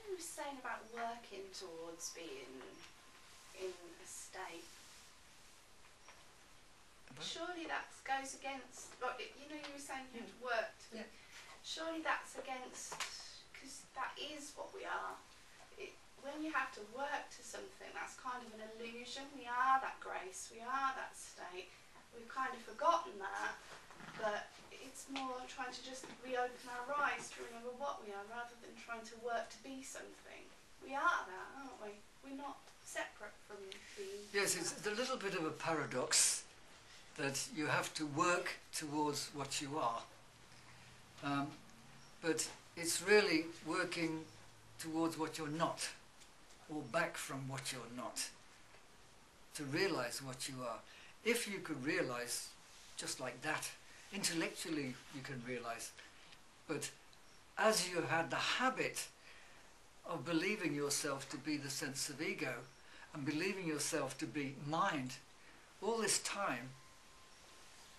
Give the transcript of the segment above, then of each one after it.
you were saying about working towards being in a state, surely that goes against, like, you know, you were saying you'd worked. Yeah. Surely that's against, because that is what we are. When you have to work to something, that's kind of an illusion. We are that grace, we are that state. We've kind of forgotten that, but it's more trying to just reopen our eyes to remember what we are, rather than trying to work to be something. We are that, aren't we? We're not separate from being. Yes, it's a little bit of a paradox that you have to work towards what you are. But it's really working towards what you're not, or back from what you're not, to realise what you are. If you could realise just like that, intellectually you can realise, but as you had the habit of believing yourself to be the sense of ego and believing yourself to be mind all this time,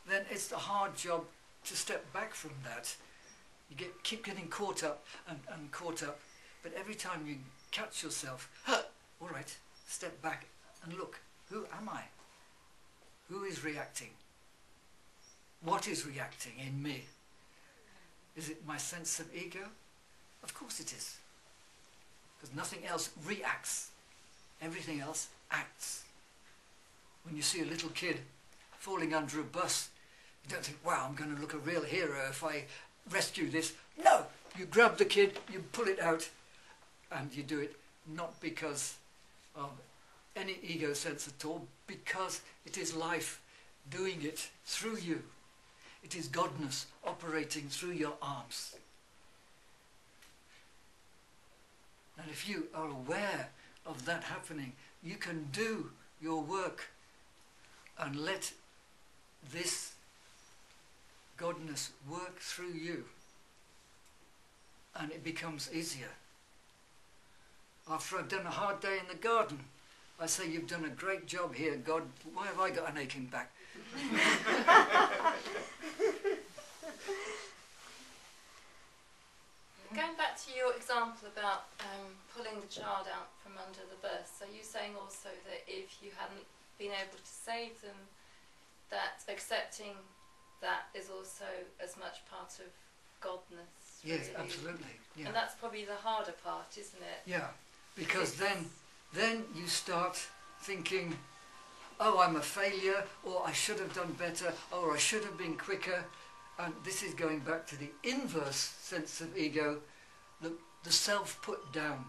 then it's the hard job to step back from that. You keep getting caught up and caught up, but every time you catch yourself, all right, step back and look, who am I? Who is reacting? What is reacting in me? Is it my sense of ego? Of course it is, because nothing else reacts, everything else acts. When you see a little kid falling under a bus, you don't think, wow, I'm going to look a real hero if I rescue this. No! You grab the kid, you pull it out, and you do it not because of any ego sense at all, because it is life doing it through you. It is Godness operating through your arms. And if you are aware of that happening, you can do your work and let this Godness work through you, and it becomes easier. After I've done a hard day in the garden, I say, you've done a great job here, God. Why have I got an aching back? Going back to your example about pulling the child out from under the bus, so you're saying also that if you hadn't been able to save them, that accepting that is also as much part of Godness. Yes, really. absolutely. Yeah. And that's probably the harder part, isn't it? Yeah, because then you start thinking, oh, I'm a failure, or I should have done better, or I should have been quicker. And this is going back to the inverse sense of ego, the self put down,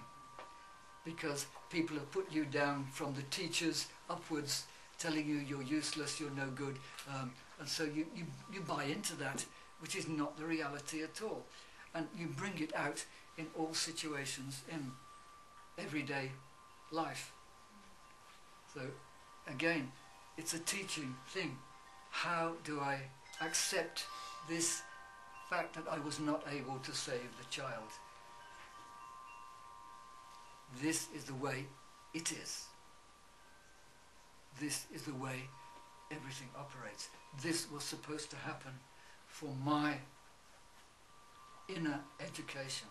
because people have put you down from the teachers upwards, telling you you're useless, you're no good, and so you buy into that, which is not the reality at all. And you bring it out in all situations, in everyday life. So again, it's a teaching thing. How do I accept this fact that I was not able to save the child? This is the way it is. This is the way everything operates. This was supposed to happen for my inner education.